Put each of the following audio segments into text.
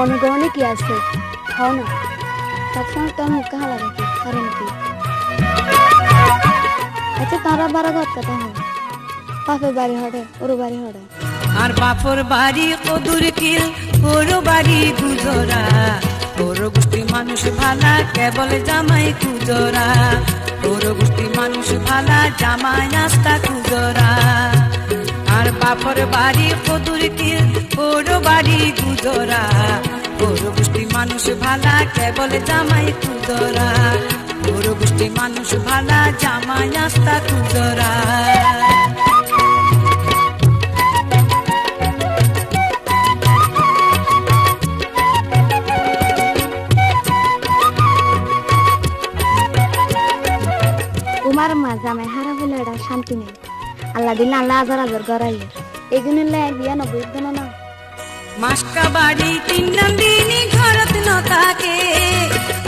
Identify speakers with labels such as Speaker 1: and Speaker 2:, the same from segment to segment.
Speaker 1: অনুগমনে কি আছে হও না সবসময় তোর মুখে হালা রাখি কারণ কি আচ্ছা তারা বারা ঘর কথা হয় বাপের বাড়ি হড়ে ওর বাড়ি হড়ে
Speaker 2: আর বাপর বাড়ি কদুর কিল ওর বাড়ি গুজরা ওর গোষ্ঠী মানুষ ভালা কেবল জামাই কুজরা ওর গোষ্ঠী মানুষ ভালা জামাই নাস্তা কুজরা আর বাপর বাড়ি কদুর কিল ওর বাড়ি গুজরা ওর গোষ্ঠী মানুষ ভালা কেবল জামাই কুজরা ওর গোষ্ঠী মানুষ ভালা জামাই নাস্তা কুজরা
Speaker 1: তোমার মা জামাই হারা হলে এটা শান্তি নেই আল্লাহ দিলে আল্লাহ আজার আজার গড়াই এগুলো বিয়া নব্বই দিন না
Speaker 2: মাসকা বাড়ি তিন দিনই ঘরত ন থাকে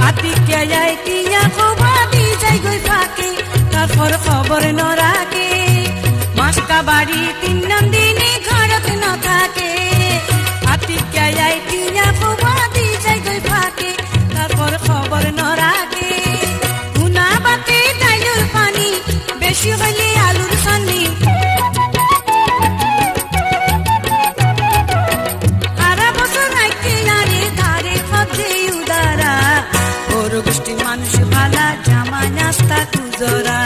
Speaker 2: আতিকে যায় কিয়া খবরি যাই গই ফাঁকে তারপর খবর ন রাখে মাসকা বাড়ি তিন দিনই ঘরত ন থাকে আতিকে যায় কিয়া খবরি যাই গই ফাঁকে তারপর খবর ন রাখে উনা বাতে ডাইলর পানি বেশি হইলে আলুর সানি গোষ্ঠী মানুষ ভালা জামা নাস্তা কুজরা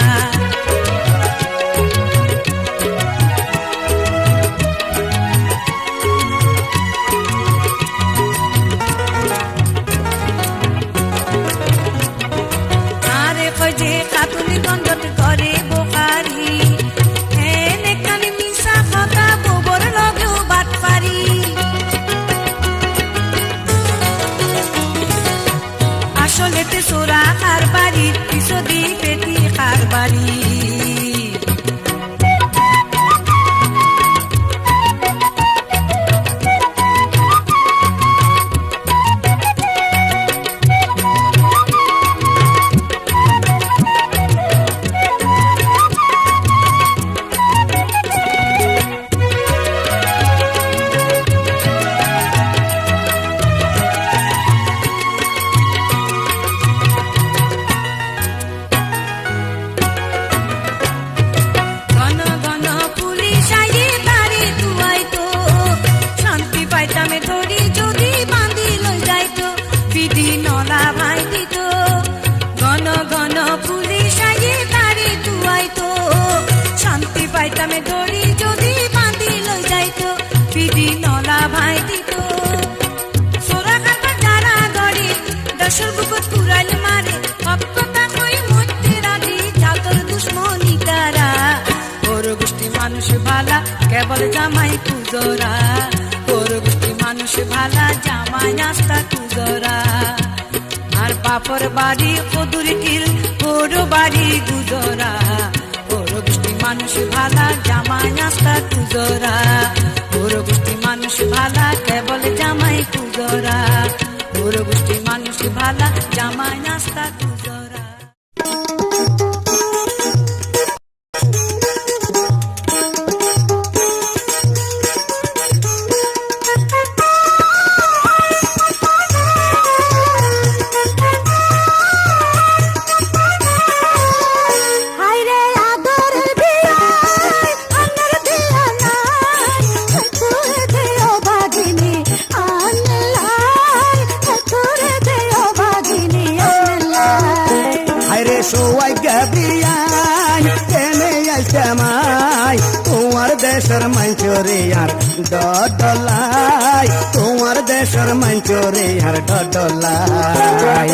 Speaker 2: আরে খোঁজে কাতুলি দণ্ডত করে বোকারি এনে কানে মিশা কথা গোবর লগেও বাট পারি আসলেতে সোরা কার বাড়ি পিছদি পেটি কার বাড়ি মানুষ ভালা কেবল জামাই কুজরা ওর গোষ্ঠী মানুষ ভালা জামাই নাস্তা কুজরা আর বাপর বাড়ি কদুর কিল ওর বাড়ি গুজরা ওর গোষ্ঠী মানুষ ভালা জামাই নাস্তা কুজরা ওর গোষ্ঠী মানুষ ভালা কেবল জামাই কুজরা ওর গোষ্ঠী মানুষ ভালা জামাই নাস্তা কুজরা তোমার দেশের মঞ্চরে আর ডডলাই তোমার দেশের মঞ্চরে আর ডডলাই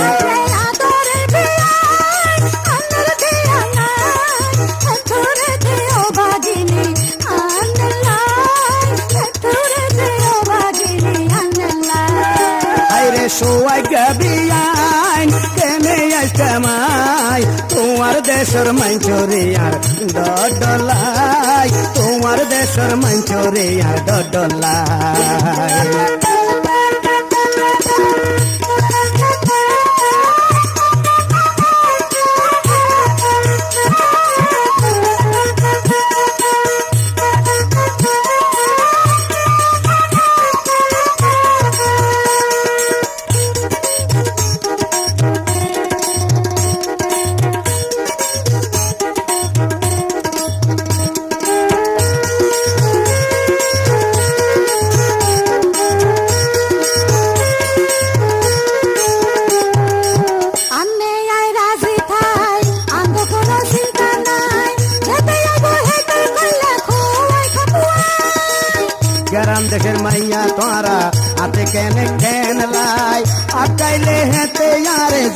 Speaker 2: সোয়াই গবিয়ান কেনে আইসমাই তোমার দেশের মঞ্চরে আর ডডলাই তোমার দেশের মঞ্চরে আর ডডলাই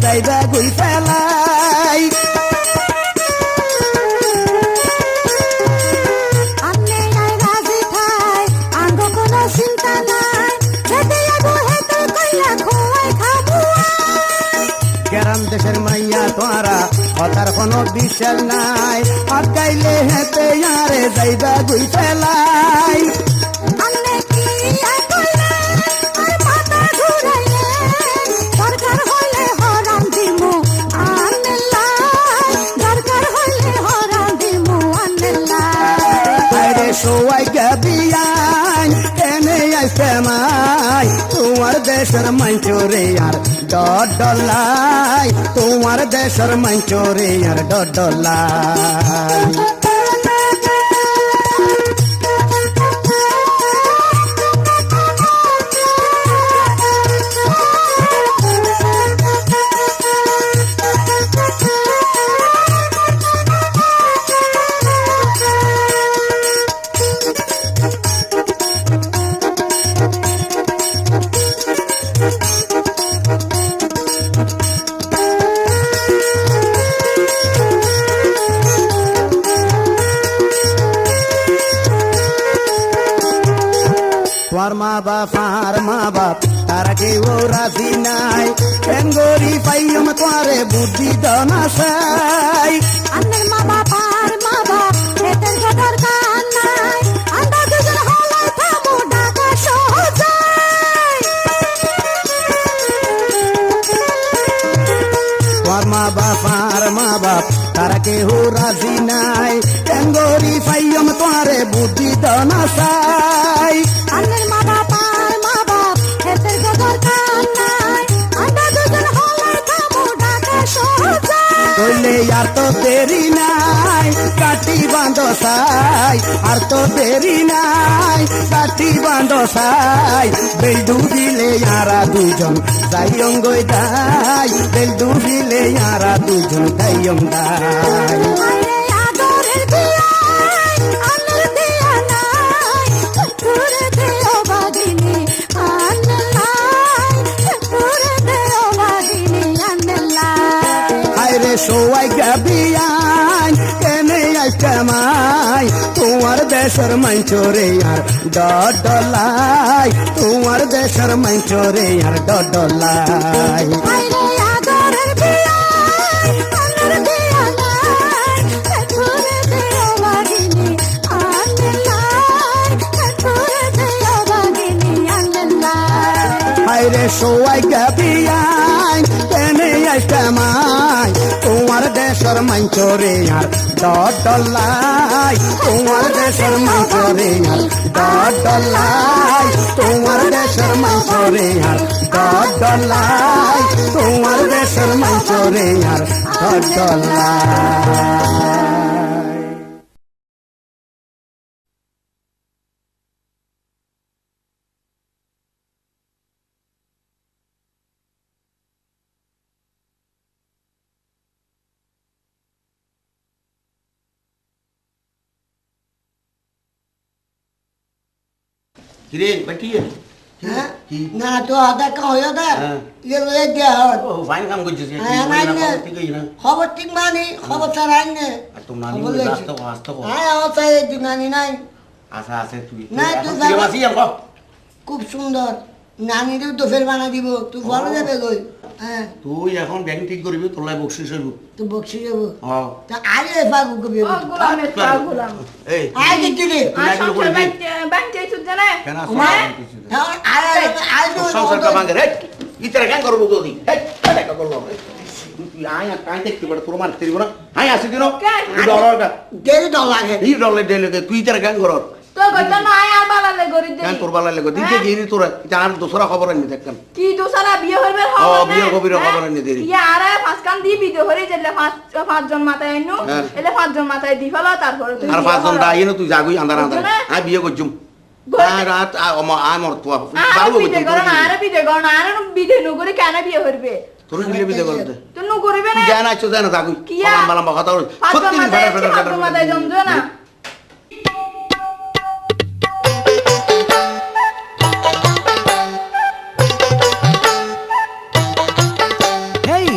Speaker 3: যাইবা গুই ফেলাই
Speaker 1: আমনে নাই রাজি থাই আঙ্গ কোনো চিন্তা নাই যেতে আগো হেতু কইয়া খোয়াই খাবো
Speaker 3: গ্রাম দেশের মাইয়া তোরা হতার কোনো বিশ্বাস নাই আগাইলে হেতে আরে যাইবা গুই ফেলাই
Speaker 1: আমনে কি কইরা আর মাথা ঘুরাইলে দরকার হইলে হরাম দিমু আল্লাহ দরকার হইলে হরাম দিমু আল্লাহ
Speaker 3: আরে সোয়াই গাবিয়ান এনে আইছে মাই তোমার দেশের মঞ্চরে আর ডডলাই তোমার দেশের মঞ্চরে আর ডডলাই তোমার মা বাপ আর মা বাপ তারা কেউ রাজি নাই বেঙ্গরি পাইম তোরে বুদ্ধি দনাশাই
Speaker 1: আমনের মা বাপ আর মা বাপ এদের দরকার নাই আমরা দুজন হলাই থামু ঢাকা সহজাই
Speaker 3: তোমার মা বাপ আর মা বাপ তারা কেউ রাজি নাই বেঙ্গরি পাইম তোরে বুদ্ধি দনাশাই
Speaker 1: আমনের মা বাপ আর মা বাপ এদের দরকার নাই আমরা দুজন হলাই থামু ঢাকা সহজাই
Speaker 3: কইলে আর তো দেরি নাই কাটি বাঁধ সাই আর তো দেরি নাই কাটি বাঁধ সাই বেল ডুবিলে আরা দুজন যাইয়ং গই দাই বেল ডুবিলে আরা দুজন যাইয়ং দাই
Speaker 1: আরে আদরের বিয়াই আমনের দিয়া নাই ঘুরে দেও বাদিনী আন্নালাই ঘুরে দেও বাদিনী আন্নালাই
Speaker 3: আরে সোয়াই গাবিয়ান কেনে আইকামাই তোমার দেশের মঞ্চরে আর ডডলাই তোমার দেশের মঞ্চরে আর ডডলাই
Speaker 1: আরে আদরের বিয়াই আমনের দিয়া নাই ঘুরে দেও বাদিনী আন্নালাই ঘুরে দেও বাদিনী আন্নালাই
Speaker 3: আরে সোয়াই গাবিয়ান কেনে আইকামাই তোমার দেশের মঞ্চরে আর ডডলাই তোমার দেশের মঞ্চরে আর ডডলাই তোমার দেশের মঞ্চরে আর ডডলাই তোমার দেশের মঞ্চরে আর ডডলাই
Speaker 4: কিরে বাকি
Speaker 5: হ্যাঁ
Speaker 4: কি
Speaker 5: না তো আদা কা হয়ে দা
Speaker 4: হ্যাঁ।
Speaker 5: ইয়ে লয়ে দিয়া হত
Speaker 4: ও ফাইন কাম করছিস
Speaker 5: হ্যাঁ, নাই, নাই।
Speaker 4: ঠিক না
Speaker 5: খবর ঠিক মানি খবর ছাড়া আইনে
Speaker 4: আর তোর নানি
Speaker 5: খবর
Speaker 4: বলে
Speaker 5: লইছি।
Speaker 4: রাস্তা রাস্তা কো
Speaker 5: হ্যাঁ অতাই দিনানি নাই
Speaker 4: আশা আছে তুই
Speaker 5: না, তুই
Speaker 4: তুই
Speaker 5: যাবো।
Speaker 4: বাসি আমকো
Speaker 5: খুব সুন্দর নানিরেও তো ফের বানা দিব তুই ভালো যাবে গই হ্যাঁ
Speaker 4: তুই এখন ব্যাংক ঠিক করবি তোর লাই বকশিস হইব
Speaker 5: তুই বকছি যাবো
Speaker 4: ও
Speaker 5: তা আরে ফাগু কবি
Speaker 6: গোলামের পাও গোলাম
Speaker 4: এই
Speaker 5: আয় কি রে
Speaker 4: তুই
Speaker 6: আর
Speaker 4: লাগলো
Speaker 6: সংসার
Speaker 4: করবি
Speaker 6: বাঁচতে ইচ্ছুক জানে
Speaker 4: কেন
Speaker 5: হ্যাঁ আয় আয়
Speaker 4: সংসারটা ভাঙে রে ইতরা কেন করব তোদি এই টাকা করলো তুই আয় কাই দেখতে পারে তোর মারতে দিব না আয় আসি দিনো তুই ডলারটা
Speaker 5: দেরি তো লাগে
Speaker 4: এই ডলার দেলে তুই ইতরা কেন করর
Speaker 6: তো গত নয় আর বালালে গরি দে
Speaker 4: কেন তোর বালা লাগো দিতে গিয়ে তোরা জান দোসরা খবর আনি দেখতাম
Speaker 6: কি দোসারা বিয়ে হইবে
Speaker 4: ও, বিয়ের খবরের খবর আনি দেরি।
Speaker 6: ইয়া আর পাঁচ কান দি বিয়ে হরে যেলে পাঁচ জন মাথায় আইনু
Speaker 4: হ্যাঁ।
Speaker 6: এলে পাঁচ জন মাথায় দি ফেলা তারপরে তুই
Speaker 4: আর
Speaker 6: বিয়ে
Speaker 4: পাঁচজন
Speaker 6: করো।
Speaker 4: দাঁড়িয়ে তুই যাগুই আন্দার আন্দার
Speaker 6: বুঝছো না?
Speaker 4: আমি বিয়ে করছুম
Speaker 6: ঘরে-
Speaker 4: আর রাত আমার তো
Speaker 6: আর বিয়ে করো না আর বিয়ে করো না আর বিয়ে নু করে কেন বিয়ে হইবে
Speaker 4: তোর বিয়ে বিয়ে করতে
Speaker 6: তুই নু করিবে না
Speaker 4: তুই জানা আছো জানা যাগুই
Speaker 6: কিয়া?
Speaker 4: লম্বা লম্বা কথা বল
Speaker 6: পাঁচ জন
Speaker 4: সত্যি
Speaker 6: মাথায়
Speaker 4: ফেটার ফেটার
Speaker 6: পাঁচ জন মাথায় জমজো না
Speaker 3: হেই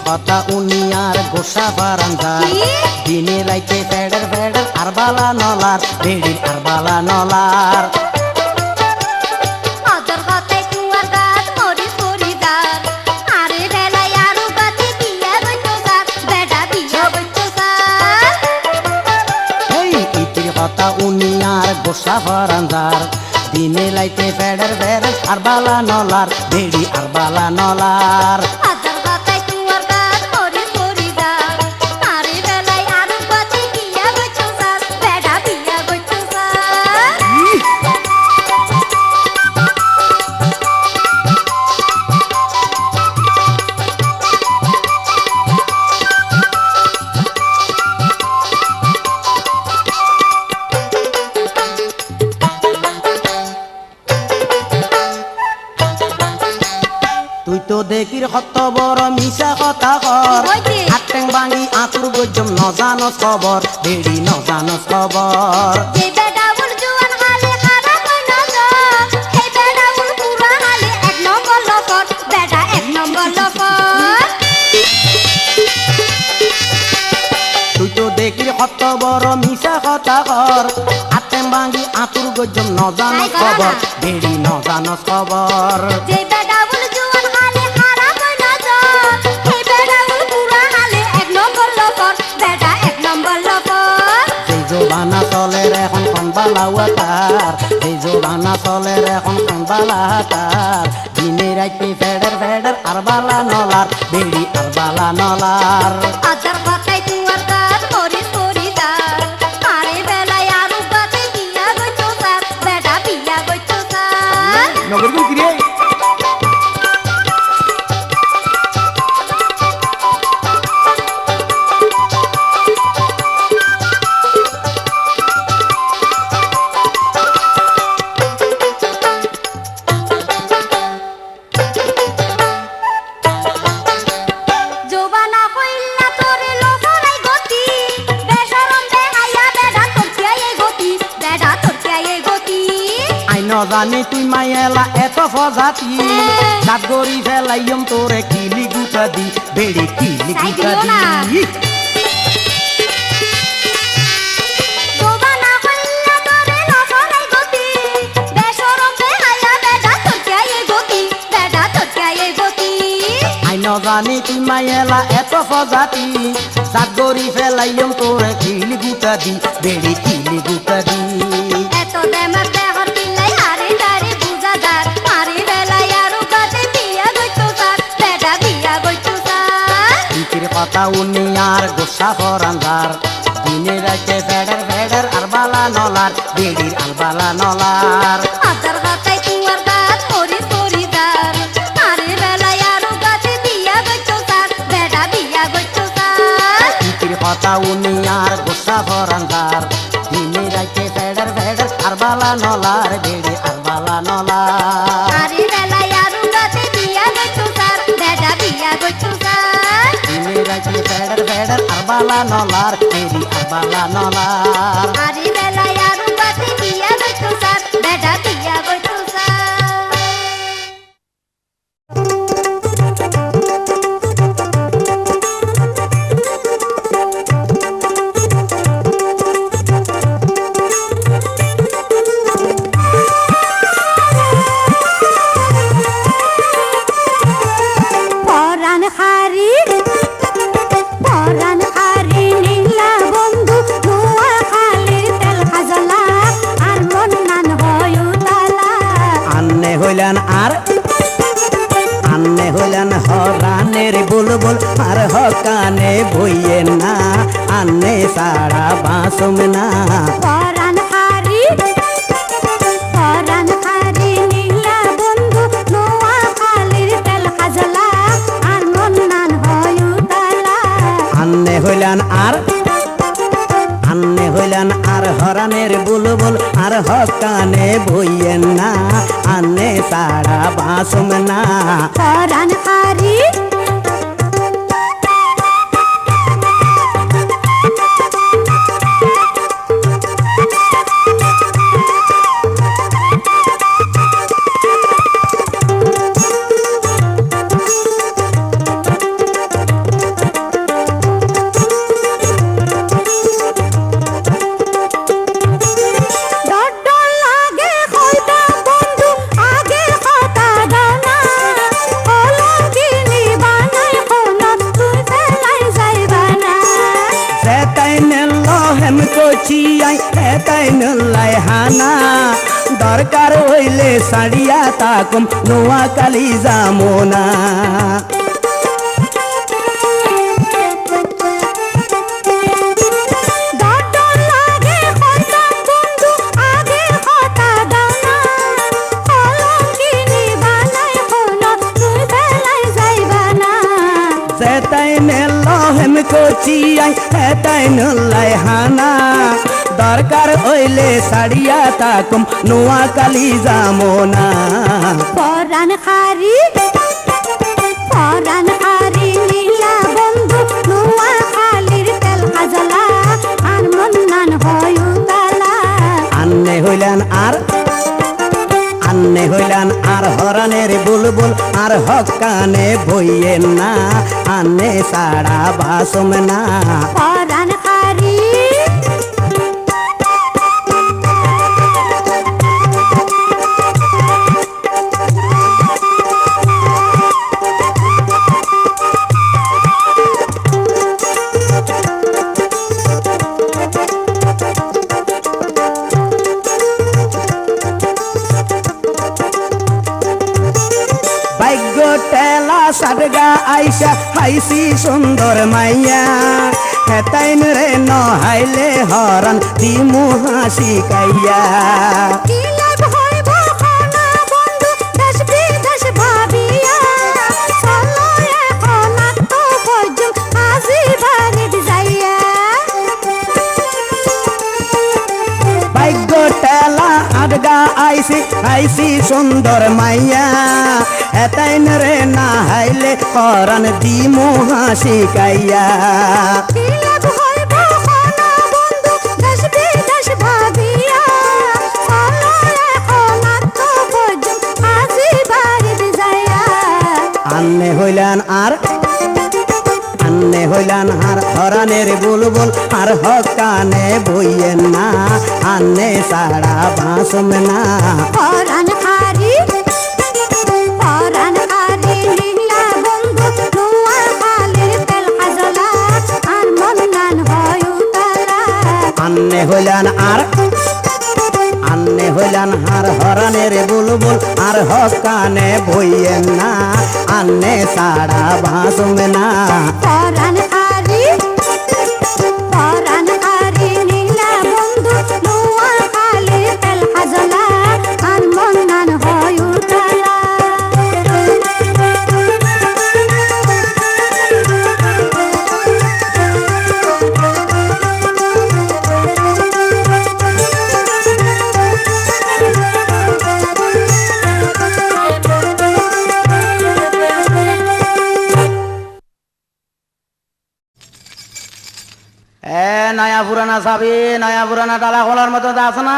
Speaker 3: কথা উনি আর গোসা বারান্দার
Speaker 1: কি?
Speaker 3: দিনে রাইতে ফেডার ফেডার আর বালা নলার বেড়ির আর বালা নলার
Speaker 1: অদর কথায় কুয়ার গাছ মরিচ পরিদার আরে বেলায় আরো গাছে বিয়া বইতো স্যার বেটা বিয়া বইতো স্যার
Speaker 3: এই ইতির কথা উনি আর গোসা বারান্দার দিনে লাইতে ফেডার ফেডার আর বালা নলার বেড়ি আর বালা নলার
Speaker 1: অদর কথায় কুয়ার গাছ মরিচ পরিদার আরে বেলায় আরো গাছে বিয়া বইতো স্যার বেটা বিয়া বইতো স্যার
Speaker 3: তুই তো দেখির কত বড় মিশা কথা কর
Speaker 1: হইছে?
Speaker 3: আটেং ভাঙি আতুর গজম নজানস খবর বেড়ি নজানস খবর
Speaker 1: যে বেটা উল জুয়ান হালে খারাপ হই নজর সেই বেটা উল পুরা হালে এক নম্বর লকর বেটা এক নম্বর লকর
Speaker 3: তুই তো দেখির কত বড় মিশা কথা কর আটেং ভাঙি আতুর গজম নজানস
Speaker 1: তাই করো
Speaker 3: খবর
Speaker 1: না।
Speaker 3: বেড়ি নজানস খবর
Speaker 1: যে বেটা উল জুয়ান হালে খারাপ হই নজর সেই বেটা উল পুরা হালে এক নম্বর লকর বেটা এক নম্বর লকর
Speaker 3: সেই জোবানা চলের এখন কনবালাওয়াতার সেই জোবানা চলের এখন কনবালাহাতার দিনে রাইতে ফেডার ফেডার আর বালা নলার বেড়ি আর বালা নলার
Speaker 1: আদার কথায় কুয়ার গাছ মরিচ পরিদার আরে বেলায় আরো গাছে বিয়া গইতো স্যার বেটা বিয়া গইতো স্যার
Speaker 4: নগর গুল কিরে
Speaker 1: জোবানা হইলা তোরে লোফরাই গতি বেশরম বেহাইয়া বেডা তোরকিয়াই এই গতি বেডা তোরকিয়াই এই গতি
Speaker 3: আই নজানি তুই মাইয়েলা এত ফজাতি দাঁত গড়ি ফেলাইম তোরে কিলি গুটা দি বেড়ি কিলি
Speaker 1: তাই
Speaker 3: গুটা
Speaker 1: দিও না।
Speaker 3: দি
Speaker 1: জোবানা হইলা তোরে লোফরাই গতি বেশরম বেহাইয়া বেডা তোরকিয়াই এই গতি বেডা তোরকিয়াই এই গতি
Speaker 3: আই নজানি তুই মাইয়েলা এত ফজাতি দাঁত গড়ি ফেলাইম তোরে কিলি গুটা দি বেড়ি কিলি গুটা দি
Speaker 1: এত দেমার দেহর পিলাই আরে তারে বুঝাদার আরে বেলায় আরো গাছে বিয়া গইতো স্যার বেটা বিয়া গইতো স্যার
Speaker 3: ইতির কথা উনি আর গোসা ফরান্দার দিনে রাইতে ফেডার ফেডার আর বালা নলার বেড়ির আর বালা নলার
Speaker 1: আদার কথায় কুয়ার গাছ মরিচ পরিদার আরে বেলায় আরো গাছে বিয়া গইতো স্যার বেটা বিয়া গইতো স্যার
Speaker 3: ইতির কথা উনি আর গোসা ফরান্দার দিনে রাইতে ফেডার ফেডার আর বালা নলার বেড়ি আর বালা নলার
Speaker 1: আরে বেলায় আরো গাছে বিয়া গইতো স্যার বেটা বিয়া গইতো স্যার
Speaker 3: দিনে রাইতে ফেডার ফেডার আর বালা নলার বেড়ি আর বালা নলার
Speaker 1: আরে বেলায় আরো গাছে বিয়া গইতো স্যার বেটা বিয়া গইতো স্যার পরাণ হারি নীলা বন্ধু নোয়া খালির তেল খাজলা আর মন নান হয় উতালা
Speaker 3: আন্নে হইলেন হরানের বুলবুল আর হকানে বইয়ে না আন্নে সারা বাসুম না
Speaker 1: পরাণ হারি নীলা বন্ধু নোয়া খালির তেল খাজলা আর মন নান হয় উতালা
Speaker 3: আন্নে হইলেন আর হরানের বুলবুল আর হকানে বইয়ে না আন্নে সারা বাসুম না
Speaker 1: পরাণ হারি
Speaker 3: হেতাই নল্লাই হানা দরকার হইলে সাড়িয়া তাকুম নোয়াখালী যামোনা কোচিয়াই হেতাই নল্লাই হানা দরকার হইলে সাড়িয়া তাকুম নোয়াখালী যামোনা
Speaker 1: পরাণ হারি নীলা বন্ধু নোয়াখালীর তেল হাজলা আর মন্নান হয় উতালা
Speaker 3: আন্নে হইলান আর হরানের বুলবুল আর হকানে বইয়েন না আন্নে সাড়া বাসম না
Speaker 1: পরাণ হারি
Speaker 3: সাডগা আইসা হাইসি সুন্দর মাইয়া হেতাইন রে নহাইলে হরন দিমু হাসি কাইয়া আডগা আইসি সুন্দর মাইয়া এতাইন রে না হাইলে হরন দিমু হাসি কাইয়া আন্নে হইলান আর হরানের বুলবুল আর হকানে বইয়েন না আন্নে সাড়া বাসম না
Speaker 1: পরাণ হারি নীলা বন্ধু নোয়াখালীর তেল হাজলা আর মন্নান হয় উতালা
Speaker 3: আন্নে হইলান আর হরানের বুলবুল আর হকানে বইয়েন না আন্নে সাড়া বাসম না
Speaker 1: পরাণ হারি নীলা বন্ধু নোয়াখালীর তেল হাজলা আর মন্নান হয় উতালা
Speaker 3: নয়া পুরানা ডালা খোলার মতো আছে না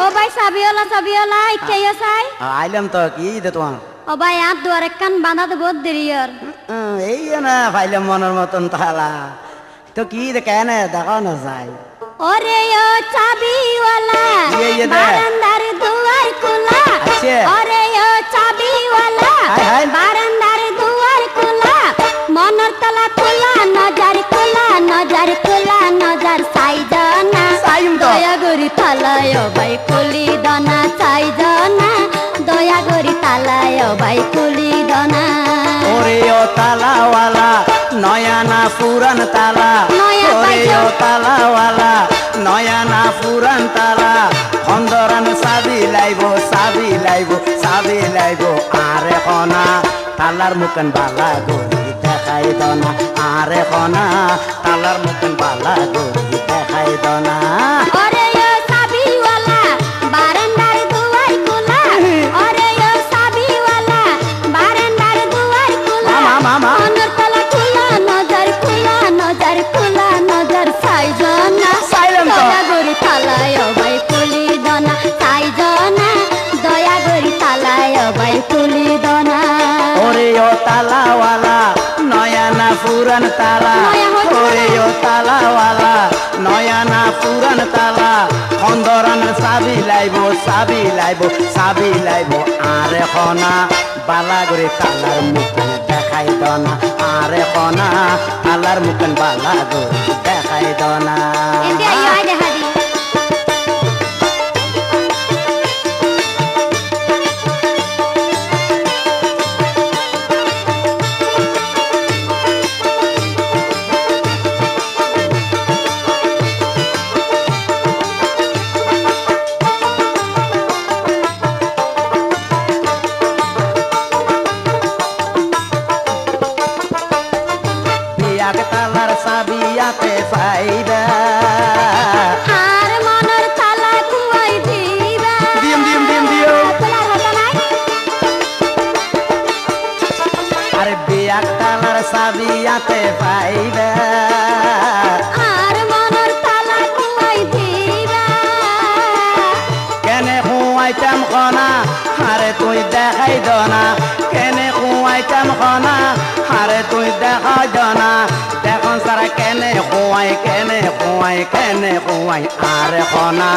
Speaker 1: ও ভাই সাবিওলা ইচ্ছাইও চাই
Speaker 3: আইলাম তো কি দে তোমার
Speaker 1: ও ভাই আর দুয়ার কান বাঁধা তো বহুত দেরি আর
Speaker 3: এই না পাইলাম মনের মতন তালা তো কি দে কেন দেখো না যাই
Speaker 1: ওরে ও চাবিওয়ালা বারান্দার দুয়ার খোলা ওরে ও চাবিওয়ালা বারান্দার দুয়ার খোলা মনের তলা খোলা নজর সাইজনা দয়া গরি তালায় ভাই কুলি দনা সাইজনা দয়া গরি তালায় ভাই কুলি দনা
Speaker 3: ওরে ও তালাওয়ালা নয়া না পুরান তালা ওরে ও তালাওয়ালা নয়া না পুরান তালা অন্দরান সাবি লাইব আরে হনা তালার মুখন বালা গরি দেখাই দনা আরে হনা তালার মুখন বালা গরি দেখাই দনা
Speaker 1: ওরে ও সাবিওয়ালা বারান্দার দুয়ার খোলা ওরে ও সাবিওয়ালা বারান্দার দুয়ার খোলা মনের তলা খোলা নজর সাইজনা দয়া গরি তালায় ভাই কুলি দনা সাইজনা দয়া গরি তালায় ভাই কুলি দনা
Speaker 3: ওরে ও তালাওয়ালা নয়া না পুরান তালা ওরে ও তালাওয়ালা নয়া না পুরান তালা অন্দরান সাবি লাইব আরে হনা বালা করে তালার মুখন দেখাই দনা আরে হনা তালার মুখন বালা করে দেখাই দনা বিয়াক তালার সাবিয়াতে পাইবা
Speaker 1: আর মনের তালা কুয়াই দিবা
Speaker 3: দিম দিম দিম দিও
Speaker 1: তোলার হতো নাই
Speaker 3: আরে বিয়াক তালার সাবিয়াতে পাইবা
Speaker 1: আর মনের তালা কুয়াই দিবা
Speaker 3: কেনে খুয়াইতাম খনা আরে তুই দেখাই দনা কেনে খুয়াইতাম খনা আরে তুই দেখাই দনা দেখুন সারা কেনে খুয়াই আরে খনা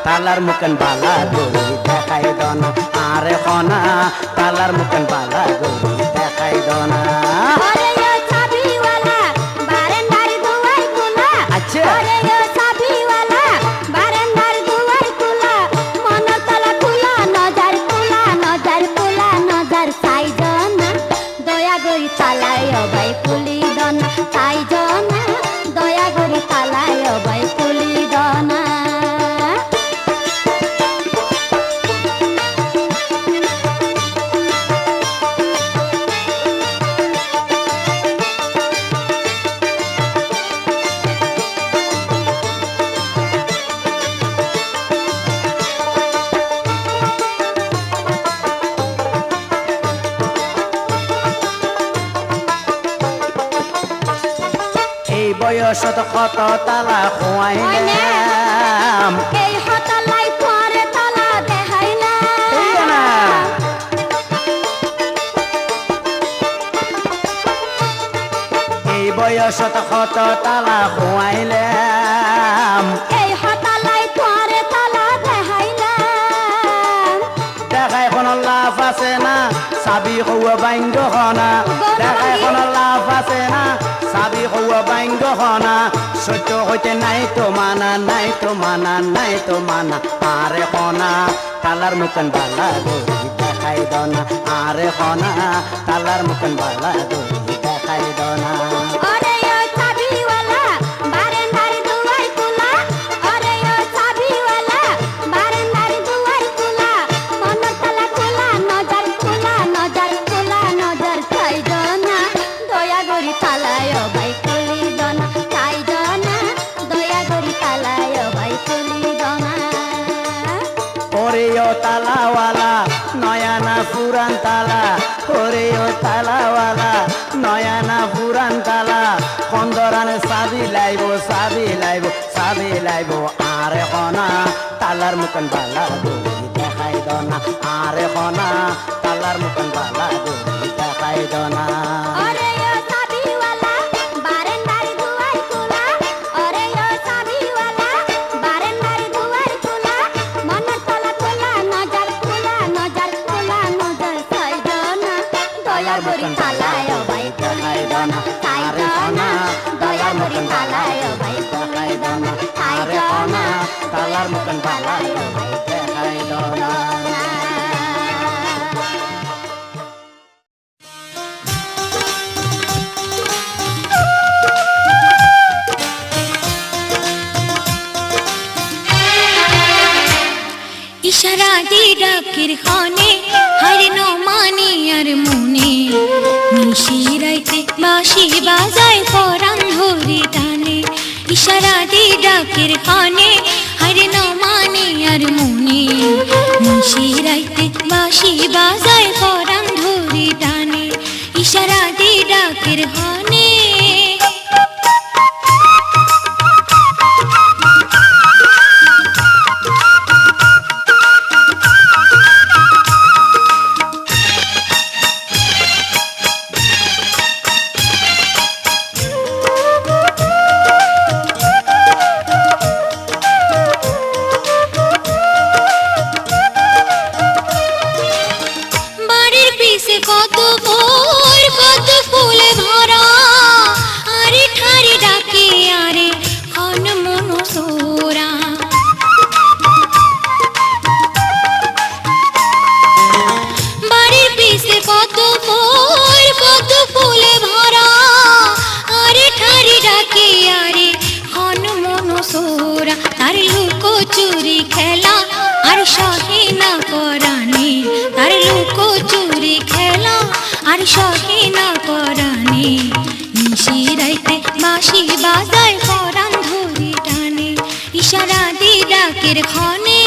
Speaker 3: তালার মুখেন বালা গরি দেখাই দনা আরে খনা তালার মুখেন বালা গরি দেখাই দনা
Speaker 1: ওরে ও চাবিওয়ালা বারান্দার দুয়ার খোলা
Speaker 3: আচ্ছা।
Speaker 1: ওরে ও চাবিওয়ালা বারান্দার দুয়ার খোলা মনের তালা খোলা নজর খোলা নজর চাই জনা দয়া করি তালাই অবাই খুলি দনা চাই জনা দয়া করি তালাই অবাই খুলি দনা
Speaker 3: এই বয়সত কত তালা খুয়াইলাম
Speaker 1: এই হতালাই পরে তালা দেখাই না
Speaker 3: এই না এই বয়সত কত তালা খুয়াইলাম
Speaker 1: এই হতালাই পরে তালা দেখাই না
Speaker 3: দেখাই কোনো লাভ আছে না চাবি খুয়া বাইঙ্গ হনা দেখাই কোনো লাভ আছে না চাবি খুয়া বাইঙ্গ হনা সত্য হইতে নাই তো মানা আরে হনা তালার মুখেন বালা গরি দেখাই দনা আরে হনা তালার মুখেন বালা গরি দেখাই দনা
Speaker 1: ওরে ও চাবিওয়ালা বারান্দার দুয়ার খোলা ওরে ও চাবিওয়ালা বারান্দার দুয়ার খোলা মনের তালা খোলা নজর চাই জনা দয়া করি তালাই অবাই খুলি দনা চাই জনা দয়া করি তালাই অবাই খুলি দনা
Speaker 3: ওরে ও তালাওয়ালা নয়া না পুরান তালা ওরে ও তালাওয়ালা নয়া না পুরান তালা কন্দরানে চাবি লাইব আরে হনা তালার মুখেন বালা গরি দেখাই দনা আরে হনা তালার মুখেন বালা গরি দেখাই দনা
Speaker 1: ওরে ও চাবিওয়ালা বারান্দার দুয়ার খোলা ওরে ও চাবিওয়ালা বারান্দার দুয়ার খোলা মনের তালা খোলা নজর চাই জনা দয়া করি তালাই অবাই খুলি দনা চাই জনা দয়া করি তালাই অবাই খুলি দনা চাই জনা
Speaker 3: তালার মুখেন বালা গরি দেখাই দনা
Speaker 7: ইশারা দি ডাকের খানে হারে ন মানি আর মনে নিশিরাইতে বাঁশি বাজায় পরাণ ধরে টানে ইশারা দি ডাকের খানে হারে ন মানি আর মনে নিশিরাইতে বাঁশি বাজায় পরাণ ধরে টানে ইশারা দি ডাকের খানে কত ফুলে ভরা আরে ঠারি ডাকে আরে হন মন সোরা বাড়ির পিছে কত ফুলে ভরা আরে ঠারি ডাকে আরে হন মন সোরা তার লুকো চুরি খেলা আর সহে না পরাণে তার লুকো চুরি খেলা আর সহে না পরাণে নিশিরাইতে বাঁশি বাজায় পরাণ ধরি টানে ইশারা দি ডাকের ক্ষণে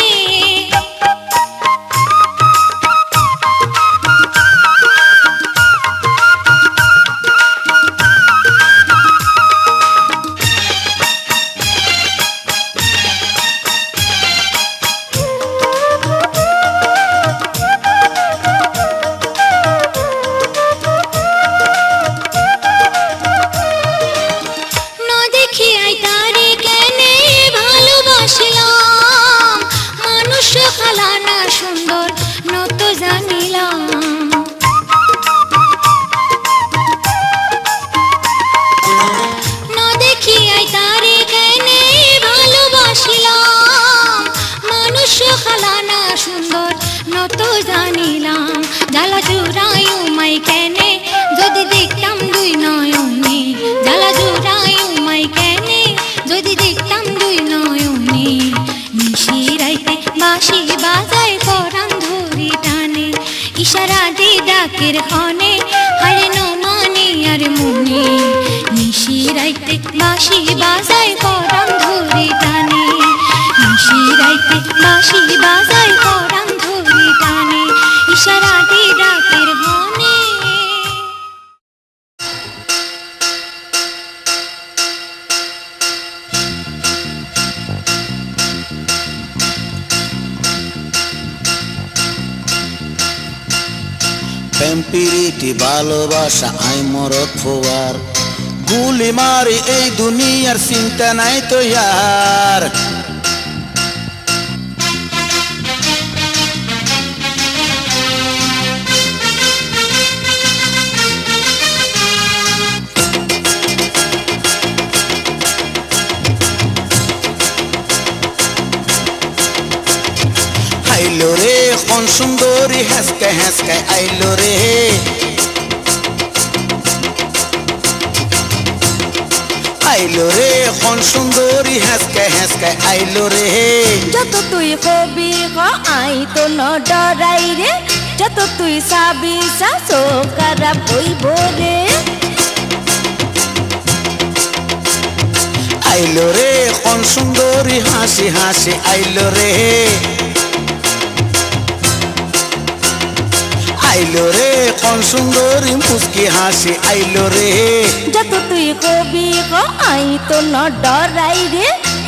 Speaker 7: ইশারা দি ডাকের ক্ষণে হারে ন মানে আর মনে নিশিরাইতে বাঁশি বাজায় পরাণ ধরি টানে নিশিরাইতে বাঁশি বাজায় পরাণ ধরি টানে ইশারা দি ডাকের ক্ষণে
Speaker 8: প্রেমপিরিতি ভালোবাসা আই মরত ফোয়ার গুলি মারি এই দুনিয়ার চিন্তা নাই তো ইয়ার আইলো রে কোন সুন্দরী হেসকে হেসকে আইলো রে আইলো রে কোন সুন্দরী হেসকে হেসকে আইলো রে
Speaker 1: যত তুই হবি আই তো ন ডরাই রে যত তুই সাবি সাসো খারাপ হইব রে
Speaker 8: আইলো রে কোন সুন্দরী হাসি হাসি আইলো রে আইলো রে কোন সুন্দরী মুস্কি হাসি আইলো রে
Speaker 1: যত তুই হবি আই তো ন ডরাই রে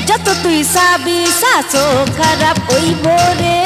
Speaker 1: যত তুই সাবি সাসো খারাপ হইব রে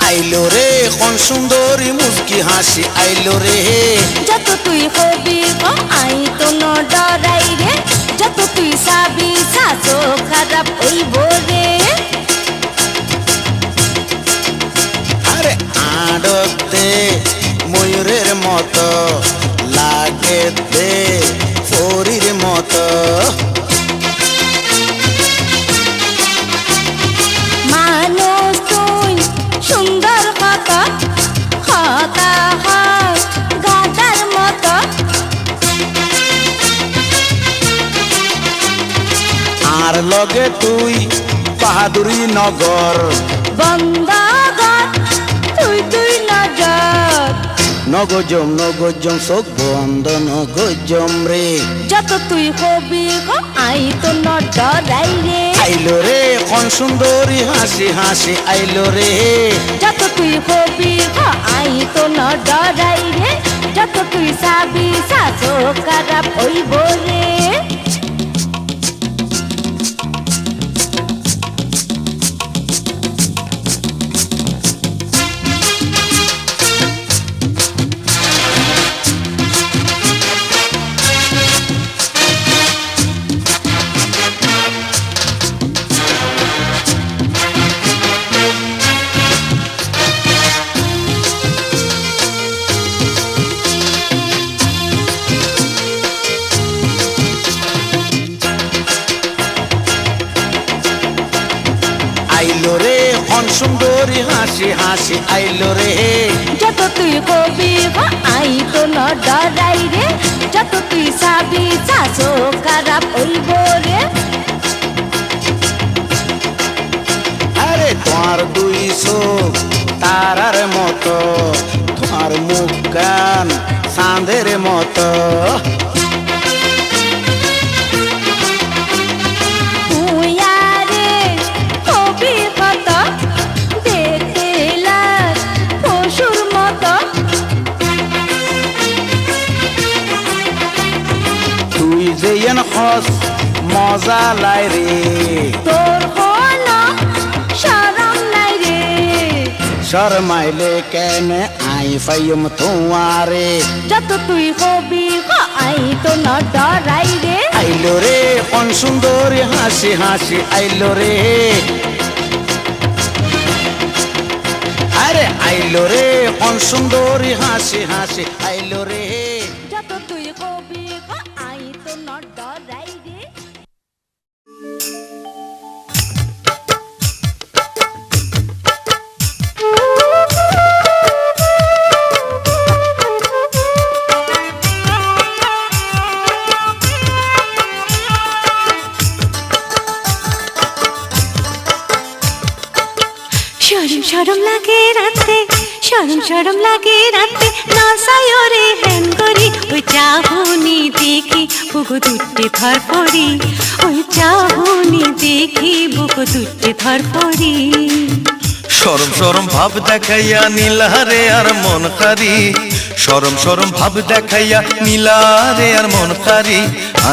Speaker 8: আইলো রে কোন সুন্দরী মুস্কি হাসি আইলো রে
Speaker 1: যত তুই হবি আই তো ন ডরাই রে যত তুই সাবি সাসো খারাপ হইব রে
Speaker 8: আরে আড়তে ময়ূরের মতো লাগেতে ফরির মতো
Speaker 1: মানুষ তুই সুন্দর কত হতা হয় গাদার মতো
Speaker 8: আর লগে তুই বাহাদুরি নগর
Speaker 1: বন্দাগর তুই তুই নজর
Speaker 8: নগজম চোখ বন্ধ নগজম রে
Speaker 1: যত তুই হবি আই তো ন ডরাই রে
Speaker 8: আইলো রে কোন সুন্দরী হাসি হাসি আইলো রে
Speaker 1: যত তুই হবি আই তো ন ডরাই রে যত তুই সাবি সাসো খারাপ হইব রে
Speaker 8: সুন্দরী হাসি হাসি আইলো রে
Speaker 1: যত তুই কবি আই তো ন ডরাই রে যত তুই সাবি চাষো খারাপ হইব রে
Speaker 8: আরে তোমার দুই চোখ তারার মতো তোমার মুখ কান চাঁদের মতো
Speaker 1: তুই আরে কবি কত দেখিলা পশুর মতো
Speaker 8: তুই যে এন খস মজা লাই রে
Speaker 1: তোর কোনো শরম নাই রে
Speaker 8: শরমাইলে কেন আই পাইম তোমারে
Speaker 1: যত তুই কবি আই তো ন ডরাই রে
Speaker 8: আইলো রে কোন সুন্দরী হাসি হাসি আইলো রে আরে আইলো রে কোন সুন্দরী হাসি হাসি আইলো রে
Speaker 1: যত তুই কবি আই তো ন ডরাই রে
Speaker 7: শরম শরম লাগে রাতে শরম শরম লাগে রাতে না সায়রে হ্যান করি ওই চাহনি দেখি বুকু দুটে ধর পড়ি ওই চাহনি দেখি বুকু দুটে ধর পড়ি
Speaker 9: শরম শরম ভাব দেখাইয়া নীলারে আর মন কারি শরম শরম ভাব দেখাইয়া নীলারে আর মন কারি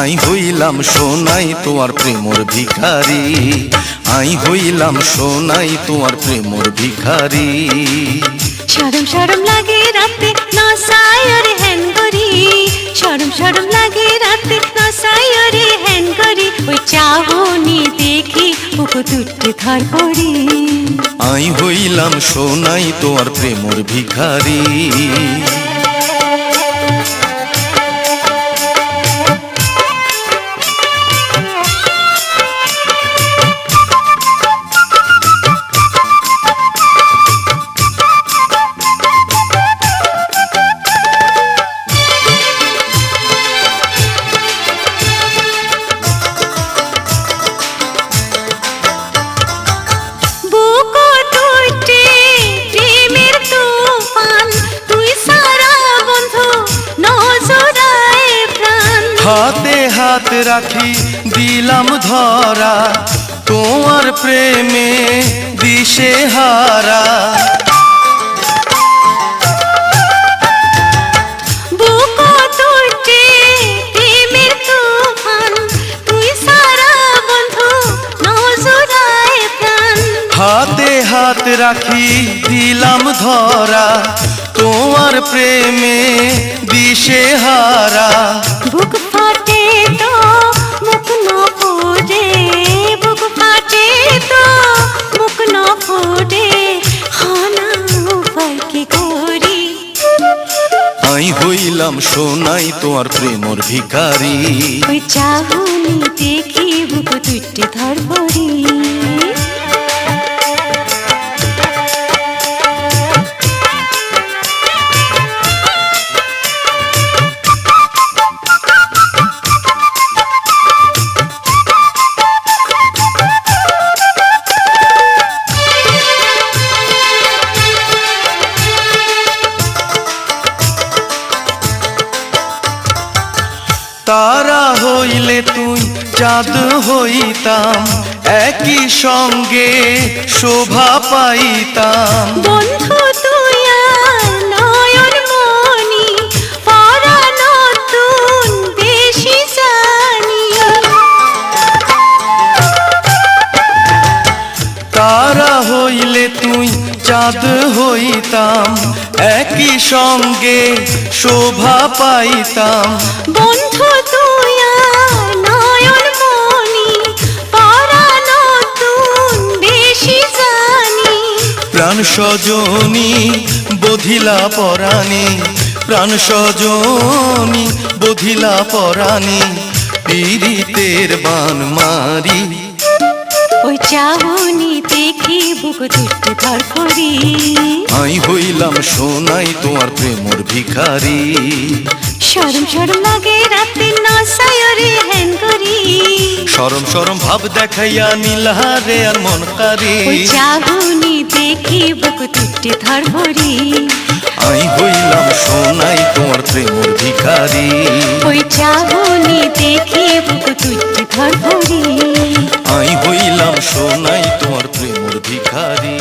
Speaker 9: আই হইলাম সোনাই তোমার প্রেমর ভিখারি আই হইলাম সোনাই তোমার প্রেমর ভিখারি
Speaker 7: শরম শরম লাগে রাতে না সায়রে হ্যান করি শরম শরম লাগে রাতে না সায়রে হ্যান করি ওই চাহনি দেখি বুকু দুটে ধর পড়ি
Speaker 9: আই হইলাম সোনাই তোমার প্রেমর ভিখারি
Speaker 7: বুকু দুটে প্রেমের তুফান তুই সারা বন্ধু নজরায় প্রাণ
Speaker 9: হাতে হাত রাখি দিলাম ধরা তোমার প্রেমে দিশে হারা
Speaker 7: বুকু দুটে প্রেমের তুফান তুই সারা বন্ধু নজরায় প্রাণ
Speaker 9: হাতে হাত রাখি দিলাম ধরা তোমার প্রেমে দিশে হারা
Speaker 7: বুক ফাটে তো মুখ ন ফুটে বুক ফাটে তো মুখ ন ফুটে খানা উপায় কি করি
Speaker 9: আই হইলাম সোনাই তোমার প্রেমর ভিখারি
Speaker 7: ওই চাহনি দেখি বুক দুটে ধর পড়ি
Speaker 9: তারা হইলে তুই চাঁদ হইতাম একই সঙ্গে শোভা পাইতাম
Speaker 7: বন্ধু তুই আর নয়ন মনি পরা নতুন বেশি জানি
Speaker 9: তারা হইলে তুই চাঁদ হইতাম একই সঙ্গে শোভা পাইতাম
Speaker 7: বন্ধু তুই আর নয়ন মনি পরা নতুন বেশি জানি
Speaker 9: প্রাণ সজনী বধিলা পরাণী প্রাণ সজনী বধিলা পরাণী পীড়িতের বান মারি
Speaker 7: ওই চাহনি দেখি বুক দুটি ধরফরি
Speaker 9: আই হইলাম সোনাই তোমার প্রেমর ভিখারি
Speaker 7: শরম শরম লাগে রাতে নসায়রে হ্যান করি
Speaker 9: শরম শরম ভাব দেখাইয়া নীলারে আর মন কারি
Speaker 7: ওই চাহনি দেখি বুক দুটি ধরফরি
Speaker 9: আই হইলাম সোনাই তোমার প্রেমর ভিখারি
Speaker 7: ওই চাহনি দেখি বুক দুটি ধরফরি
Speaker 9: আই হইলাম সোনাই তোমার প্রেমর ভিখারি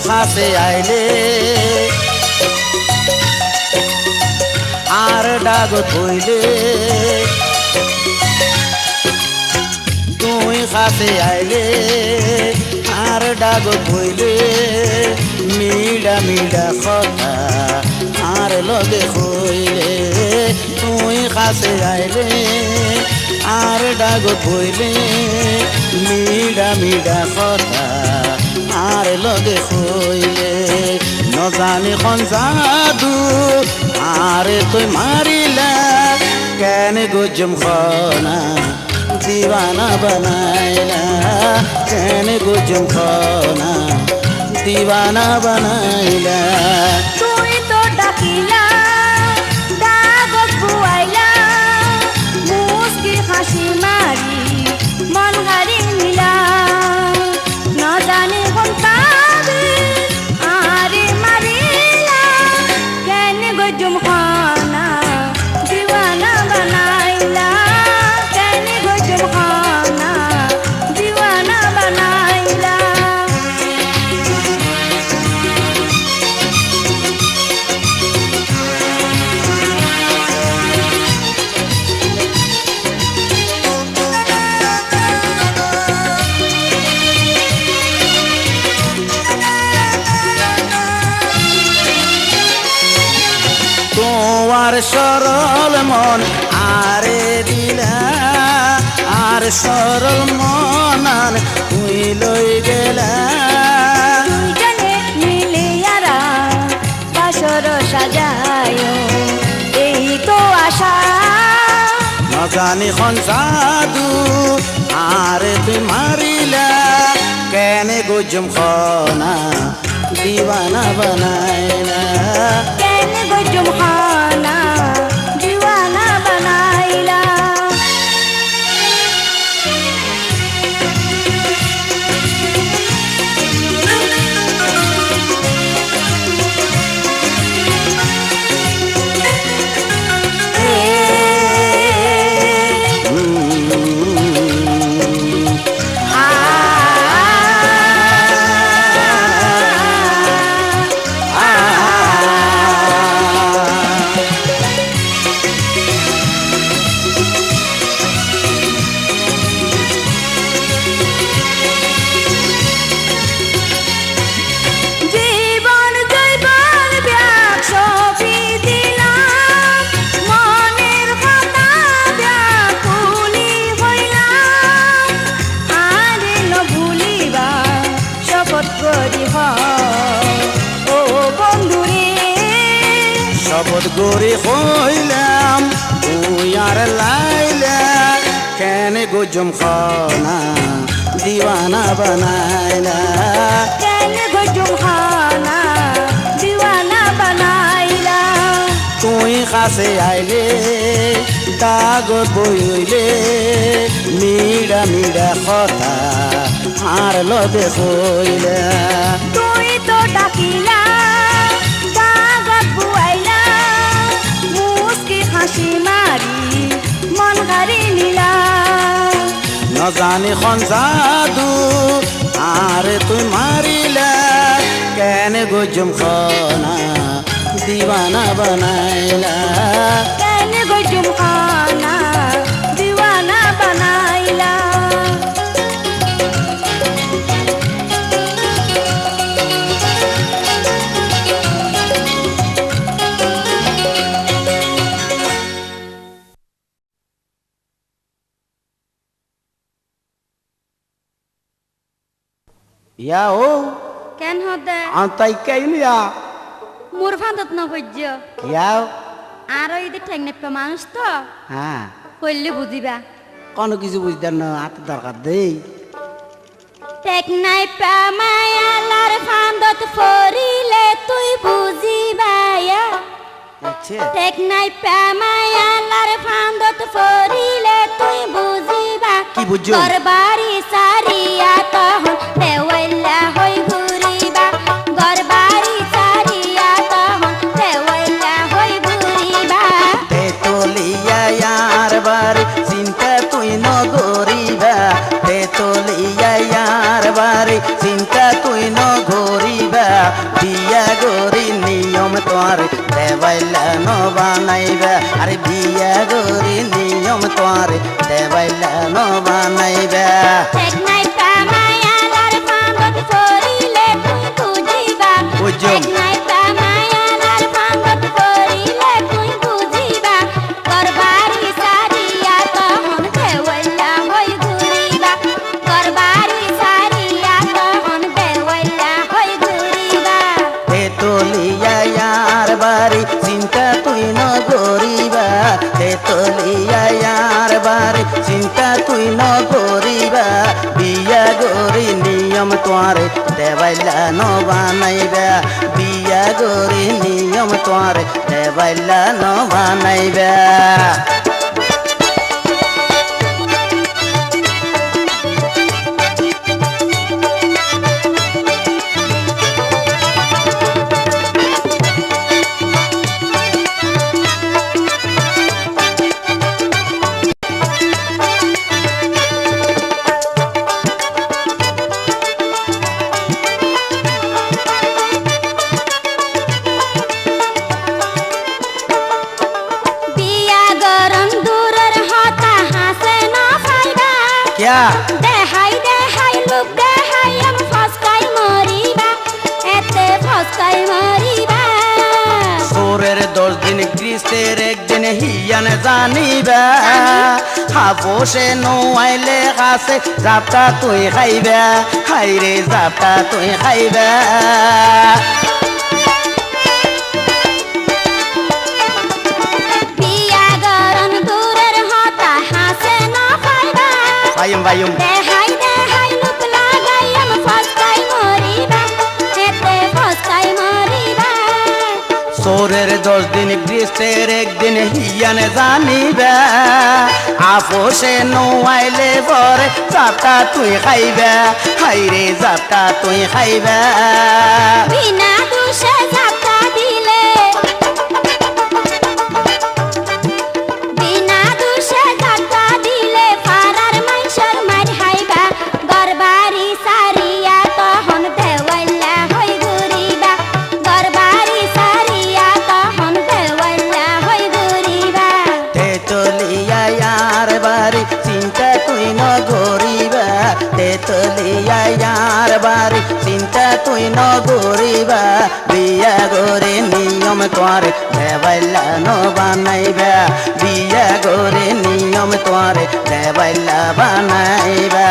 Speaker 8: কাছে আইলে আর ডাগ থইলে তুই কাছে আইলে আর ডাগ থইলে মিডা মিডা কথা আর লগে হইলে তুই কাছে আইলে আর ডাগ থইলে মিডা মিডা কথা আর লগে হইলে নজানি খন জাদু আরে তুই মারিলা কেন গুজম খনা দিওয়ানা বানাইলা কেন গুজম খনা দিওয়ানা বানাইলা
Speaker 1: তুই তো ডাকিলা ডাগত বুয়াইলা মুস্কি হাসি মারি মন হারি নিলা না জানি কোন কাবে আরে মারিলা কেন গজম খানা দিওয়ানা বানাইলা কেন গজম খানা দিওয়ানা বানাইলা
Speaker 8: তোমার সরল মন আরে দিলা আর সরল মনান তুই লই গেলা
Speaker 1: দুইজনে মিলে আরা বাসর সাজায় এই তো আশা
Speaker 8: নজানি খন জাদু আর তুই মারিলা কেন গুজম খনা দিওয়ানা বানাইলা
Speaker 1: কেন গজম খানা দিওয়ানা বানাইলা জীবন জৈবন ব্যাসপি দিলাম মনের কথা ব্যাকুলি হইলাম আরে ন ভুলিবা শপথ করি ও বন্ধুরে
Speaker 8: শপথ করে হইলাম তুই আর লাইলা কেন গুজম খনা দিওয়ানা বানাইলা
Speaker 1: কেন গজম খানা দিওয়ানা বানাইলা
Speaker 8: তুই কাছে আইলে কাগজ বইলে মিডা মিডা কথা আর লবে হইলা
Speaker 1: তুই তো ডাকিলা কাগজ বুয়াইলা মুস্কি হাসি মারি মন হারি নিলা
Speaker 8: নজানি খন জাদু আরে তুই মারিলা কেন গজম খানা দিওয়ানা বানাইলা
Speaker 1: কেন গজুম খানা দিওয়ানা বানাইলা
Speaker 3: ইয়া ও
Speaker 1: কেন হদে
Speaker 3: আন্তাই কাইলিয়া
Speaker 1: মোর ফান্দত ন হজ্য
Speaker 3: কিয়া
Speaker 1: আর ইদে ঠেং নেপা মানুষ তো
Speaker 3: হ্যাঁ
Speaker 1: কইলে বুঝিবা
Speaker 3: কোনো কিছু বুঝতেন না হাত দরকার দেই
Speaker 1: টেক নাই পা মায়ালার ফান্দত ফরিলে তুই বুঝিবা
Speaker 3: আচ্ছা
Speaker 1: টেক নাই পা মায়ালার ফান্দত ফরিলে তুই বুঝিবা
Speaker 3: কি বুঝছো?
Speaker 1: তোর বাড়ি সারিয়া তখন দেওয়াইলা হই ঘুরিবা ঘর বাড়ি সারিয়া তখন দেওয়াইলা হই ঘুরিবা
Speaker 8: তে তোলিয়া ইয়ার বাড়ি চিন্তা তুই নগরিবা তে তোলিয়া ইয়ার বাড়ি চিন্তা তুই নগরিবা বিয়া গরি নিয়ম তোর দেবাইলা ন বানাইবা আরে বিয়া গরি নিয়ম তোর দেবাইলা ন বানাইবা
Speaker 1: টেক নাই পা মায়ালার ফান্দত ফরিলে তুই বুঝিবা
Speaker 8: বুঝুম।
Speaker 1: টেক নাই পা মায়ালার ফান্দত ফরিলে তুই বুঝিবা ঘর বাড়ি সারিয়া তখন দেওয়াইলা হই ঘুরিবা ঘর বাড়ি সারিয়া তখন দেওয়াইলা হই ঘুরিবা
Speaker 8: তে তোলিয়া ইয়ার বাড়ি চিন্তা তুই নগরিবা তে তোলিয়া ইয়ার বাড়ি চিন্তা তুই নগরিবা বিয়া গরি নিয়ম তোর দেবাইলা ন বানাইবা বিয়া গরি নিয়ম তোর দেবাইলা ন বানাইবা
Speaker 1: বিয়া গরম দূরের হতা হাসে না ফাইবা
Speaker 8: क्या
Speaker 1: দেহাই দেহাই লোক দেহাই আমি ফসকাই মরিবা এতে ফসকাই মরিবা
Speaker 8: সোরের 10 দিন গ্রীষ্মের একদিন হিয়ান জানিবা হাবসে নোয়াইলে কাছে জাপটা তুই খাইবা হাইরে জাপটা তুই খাইবা
Speaker 1: বিয়া গরম দূরের হতা হাসে না ফাইবা
Speaker 8: ভাইম ভাইম
Speaker 1: দেহাই দেহাই লোক লাগাই আমি ফসকাই মরিবা এতে ফসকাই মরিবা
Speaker 8: সোরের 10 দিন গ্রীষ্মের একদিন হিয়ান জানিবা আপসে নোয়াইলে বরে জাপটা তুই খাইবা হাইরে জাপটা তুই খাইবা
Speaker 1: বিনা দোষে ঝাপটা দিলে বিনা দোষে ঝাপটা দিলে পাড়ার মানুষের মার খাইবা ঘর বাড়ি সারিয়া তখন দেওয়াইলা হই ঘুরিবা ঘর বাড়ি সারিয়া তখন দেওয়াইলা হই ঘুরিবা
Speaker 8: তে চলিয়া ইয়ার বাড়ি চিন্তা তুই নগরিবা তে চলিয়া ইয়ার বাড়ি চিন্তা তুই নগরিবা বিয়া গরে নিয়ম তোর দেবাইলা ন বানাইবা বিয়া গরে নিয়ম তোর দেবাইলা বানাইবা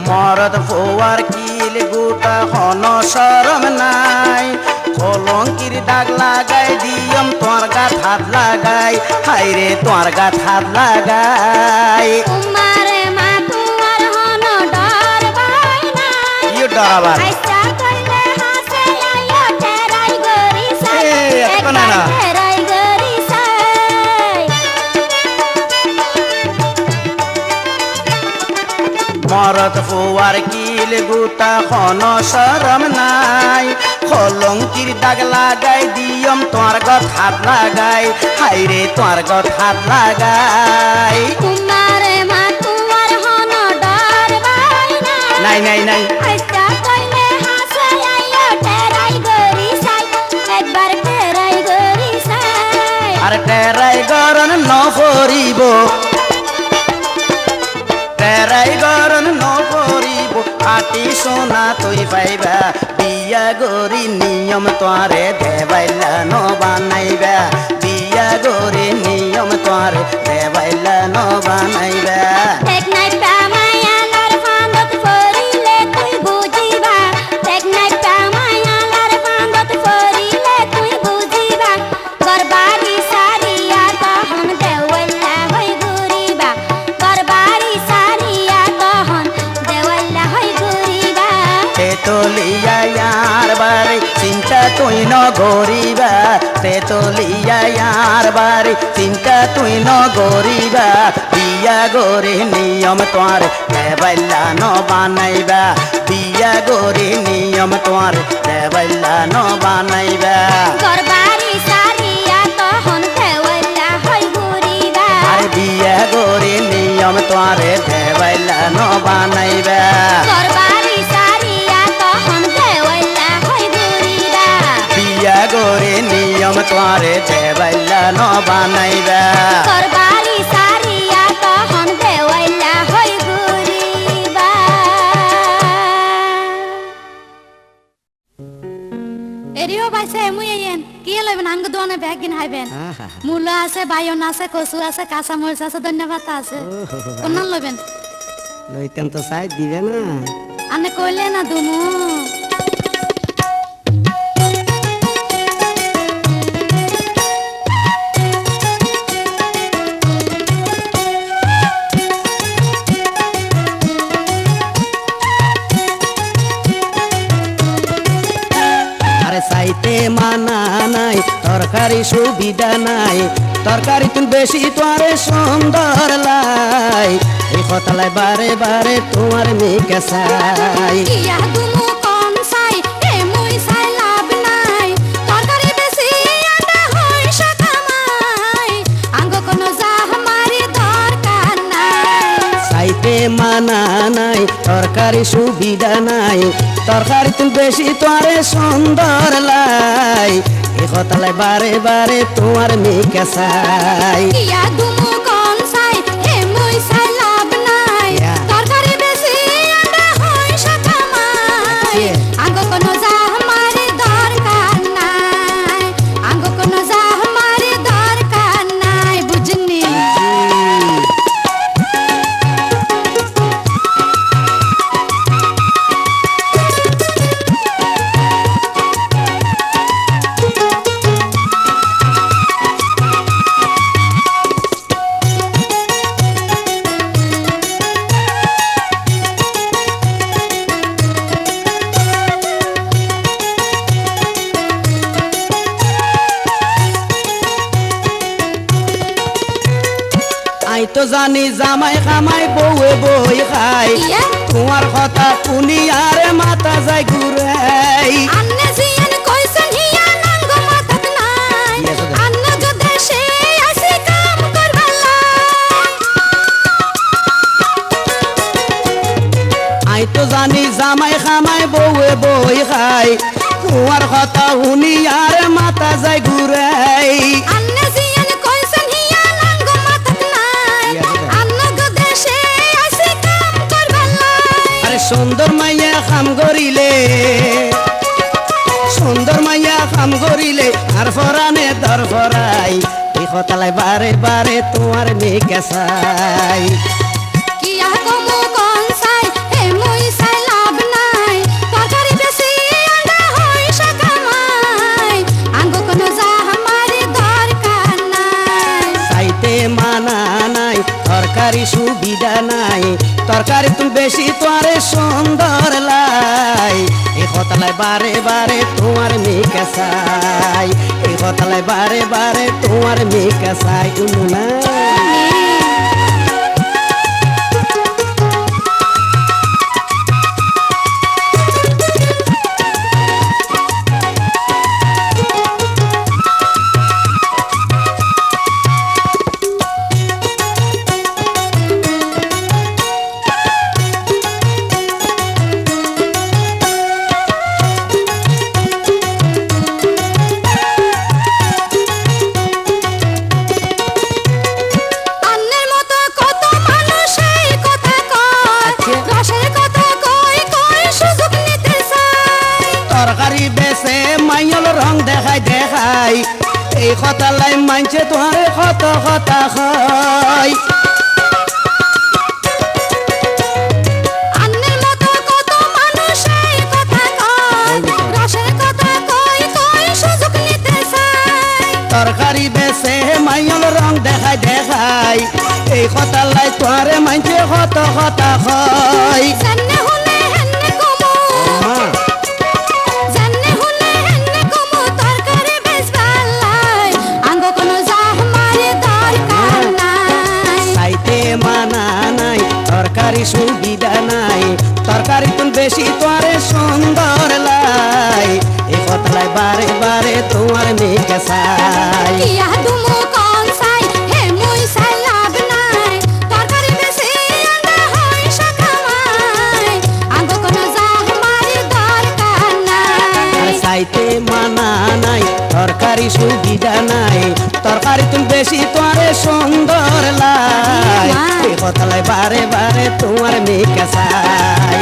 Speaker 8: মরদ ফোয়ার কিল গোটা হন শরম নাই কলঙ্কির দাগ লাগাই দিয়ম তোর গাত হাত লাগাই হাইরে তোর গাত হাত লাগাই
Speaker 1: উমারে মা তোমার হন ডর
Speaker 8: ধর আবার
Speaker 1: আইসা কইলে হাসে আইয়া টেরাই গরি সাই
Speaker 8: এই, এতক্ষণ না।
Speaker 1: একবার টেরাই গরি সাই
Speaker 8: মরদ ফুয়ার কিল গুতা খন শরম নাই কলঙ্কির দাগ লাগাই দিয়ম তোমার গত হাত লাগাই হাইরে তোমার গত হাত লাগাই
Speaker 1: তোমারে মা তোমার হন ডর বাই
Speaker 8: নাই নাই নাই
Speaker 1: আইসা কইলে হাসে আইয়া টেরাই গরি সাই একবার টেরাই গরি সাই
Speaker 8: আর টেরাই গরন ন করিব টেরাই গরন ন করিব আটি সোনা তুই পাইবা বিয়া গরি নিয়ম তোরে দেবাইলা ন বানাইবা বিয়া গরি নিয়ম তোরে দেবাইলা ন বানাইবা
Speaker 1: টেক নাই পামায়ালার ফান্দত ফরিলে তুই বুঝিবা টেক নাই পামায়ালার ফান্দত ফরিলে তুই বুঝিবা গরবারি সারিয়া তহন দেওয়াল্লা হই ঘুরিবা গরবারি সারিয়া তহন দেওয়াল্লা হই ঘুরিবা
Speaker 8: তেতলিয়া ইয়ার বারে চিন্তা তুই ন গরিবা তেতলিয়া ইয়ার বারে চিন্তা তুই ন গরিবা বিয়া গরে নিয়ম তোর দেবাইলা ন বানাইবা বিয়া গরে নিয়ম তোর দেবাইলা ন বানাইবা
Speaker 1: গরবারি সারিয়া তহন দেওয়াল্লা হই ঘুরিবা
Speaker 8: আর বিয়া গরে নিয়ম তোর দেবাইলা ন বানাইবা
Speaker 1: গরবারি সারিয়া তহন দেওয়াল্লা হই ঘুরিবা
Speaker 8: বিয়া গরে নিয়ম তোর দেবাইলা ন বানাইবা
Speaker 1: গরবারি সারিয়া তহন দেওয়াল্লা হই ঘুরিবা এরিও বাইছে মুই আইয়েন কি লইবেন আঙ্গ দোনে ব্যাগ কিন হাইবেন মূলা আছে বায়ন আছে কচু আছে কাঁচা মরিচ আছে ধন্যবাদ আছে কোন লইবেন
Speaker 5: লইতেন তো চাই দিবে না
Speaker 1: আনে কইলে না দুমু
Speaker 5: আরে চাইতে মানা নাই তরকারি সুবিধা নাই তরকারি তুমি বেশি তোরে সুন্দর লাই এই কথালাই বারে বারে তোমার মেয়েকে চাই
Speaker 1: ইয়া দুমু কম সাই এ মুই সাই লাভ নাই তরকারি বেশি আটা হই সকামাই আঙ্গ কোন জাহ মারি দরকার নাই
Speaker 5: চাইতে মানা নাই তরকারি সুবিধা নাই তরকারি তুমি বেশি তোরে সুন্দর লাই এই কথালাই বারে বারে তোমার মেয়েকে চাই
Speaker 1: ইয়া দুমু কম সাই এ মুই সাই লাভ নাই তরকারি বেশি আটা হই সকামাই আঙ্গ কোন জাহ মারি দরকার নাই আঙ্গ কোন জাহ মারি দরকার নাই বুঝনি
Speaker 5: আই তো জানি জামাই খামাই বউয়ে বই খাই
Speaker 1: ইয়া
Speaker 5: তোমার কথা শুনি আরে মাথা যায় ঘুরাই
Speaker 1: আন্নে জিয়ান কইছেন হিয়া নাঙ্গ মাথাত নাই আন্ন যদি সে আসি কাম করবালা
Speaker 5: আই তো জানি জামাই খামাই বউয়ে বই খাই তোমার কথা শুনি আরে মাথা যায় ঘুরাই
Speaker 1: আন্নে জিয়ান কইছেন হিয়া নাঙ্গ মাথাত নাই আন্ন যদি সে আসি কাম করবালা
Speaker 5: আরে সুন্দর মাইয়া খাম করিলে সুন্দর মাইয়া খাম করিলে আর ফরানে দর ফরাই এই কথালাই বারে বারে তোমার মেয়েকে চাই
Speaker 1: কিয়া কমু কোন সাই হে মুই সাই লাভ নাই তরকারি বেশি আন্ডা হই সকামাই আঙ্গ কোন জাহ মারি দরকার নাই
Speaker 5: চাইতে মানা নাই তরকারি সুবিধা নাই তরকারি তুমি বেশি তোরে সুন্দর লাই এই হতালায় বারে বারে তোমার মেয়ে চাই এই হতালায় বারে বারে তোমার মেয়ে চাই না তরকারি বেছে মাইল রং দেখাই দেখাই এই হতালাই মানছে তোমারে কত কথা হয় তরকারি বেছে মাইল রং দেখাই দেখাই এই হতালাই তোমারে মানছে কত কথা হয় তরকারি সুবিধা নাই তরকারি তুমি বেশি তোরে সুন্দর লাই এই কথায় বারে বারে তোমার মেয়ে চাই চাইতে মানা নাই তরকারি সুবিধা নাই তরকারি তুমি বেশি তোরে সুন্দর লাই এই কথায় বারে বারে তোমার মেয়ে চাই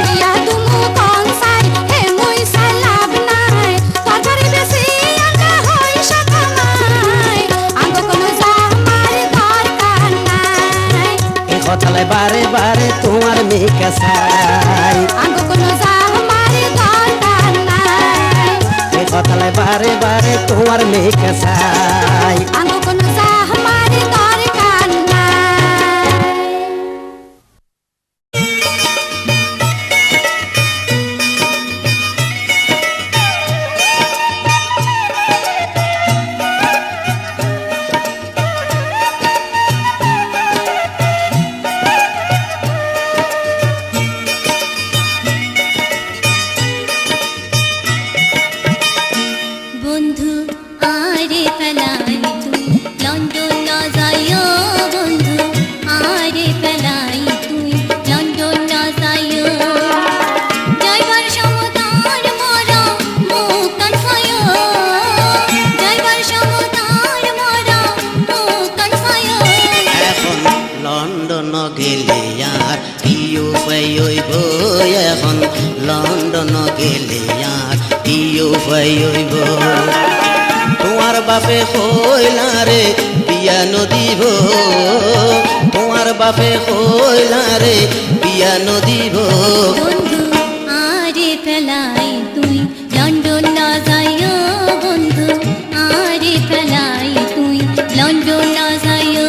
Speaker 5: এই কথায় বারে বারে তোমার মেয়ে চাই কথায় বারে বারে তোমার মেয়ে চাই লন্ডন গেলে আর কি উপায় হইব তোমার বাপে কইলা রে বিয়া নদিব তোমার বাপে কইলা রে বিয়া নদিব
Speaker 7: বন্ধু আরে ফেলাই তুই লন্ডন না যাইও বন্ধু আরে ফেলাই তুই লন্ডন না যাইও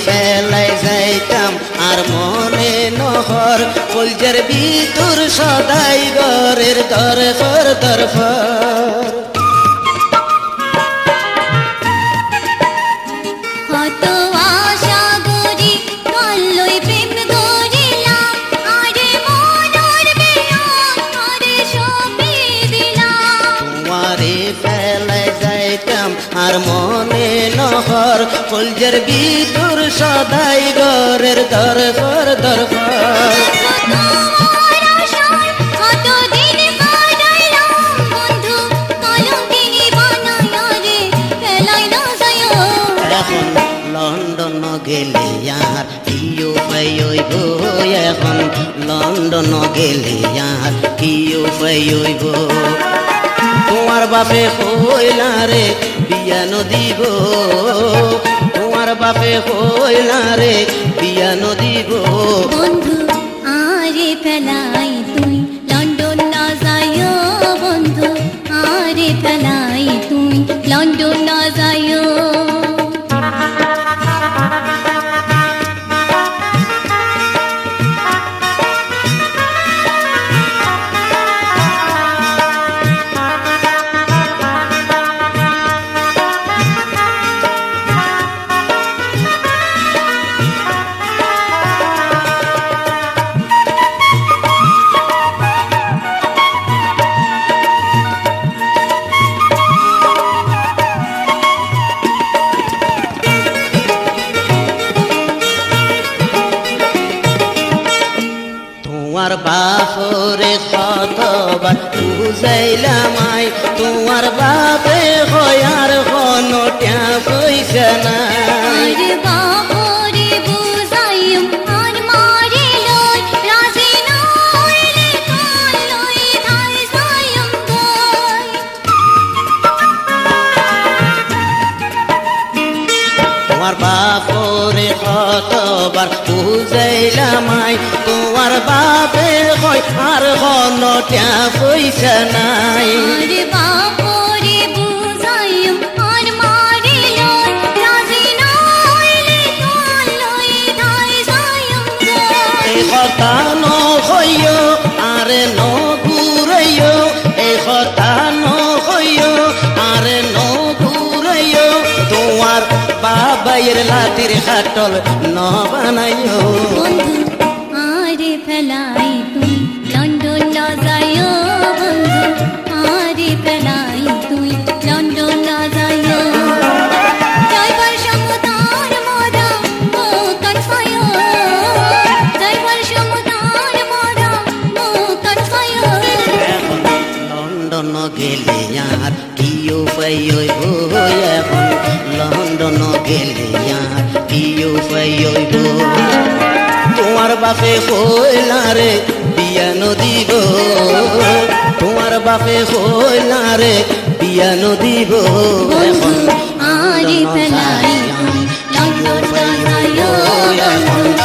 Speaker 5: ফেলাই যাইতাম আর মনে নহর কলজার ভিতর সদাই ঘরের দরফর দরফর
Speaker 7: কত আশা করি কল্লই প্রেম গড়িলাম আরে মনের বিরাম করে সপে দিলাম
Speaker 5: তোমারে ফেলাই যাইতাম আর মনে নহর কলজার ভিতর সদাই গরের দরকার দরকার
Speaker 7: তোমার আশায় কতদিন কাটাইলাম বন্ধু, কলঙ্কিনী বানাইয়া রে ফেলাই না যায়।
Speaker 5: এখন লন্ডন গেলে আর কি উপায় হইব, এখন লন্ডন গেলে আর কি উপায় হইব। তোমার বাপে কইলা রে বিয়া নদিব, তোমার বাপে কইলা রে বিয়া নদিব।
Speaker 7: বন্ধু আরে ফেলাই তুই লন্ডন না যায়, বন্ধু আরে ফেলাই তুই লন্ডন না যায়।
Speaker 5: তোমার বাপরে কতবার বুঝাইলাম আই, তোমার বাপে হয়ার কোনো ট্যা পয়সা নাই।
Speaker 7: আরে বাপরে বুঝাইম আর মারে লই, রাজি না হইলে কাল লই ধাই যাইম গই।
Speaker 5: তোমার বাপরে কতবার বুঝাইলাম আই, তোমার বাপে হয় আর কোনো ট্যা পয়সা নাই।
Speaker 7: আরে বাপরে বুঝাইম আর মারে লই, রাজি না হইলে কাল লই ধাই যাইম
Speaker 5: এই
Speaker 7: গই।
Speaker 5: কথা নহইও আরে নঘুরাইও, এই কথা নহইও আরে নঘুরাইও, তোমার বাবাইয়ের লাতির খাটল ন বানাইও।
Speaker 7: বন্ধু আরে ফেলাই তুই লন্ডন না যায়, বন্ধু আরে ফেলাই তুই লন্ডন না যায়। যাইবার সমুদার মরা মুকান ফায়, যাইবার সমুদার মরা মুকান ফায়।
Speaker 5: এখন লন্ডন গেলে আর কি উপায় হইব, এখন লন্ডন গেলে আর কি উপায় হইব। তোমার বাপে কইলা রে বিয়া নদিব, তোমার বাপে কইলা রে বিয়া নদিব। এখন
Speaker 7: আরে ফেলাই তুই লন্ডন না যায়, বন্ধু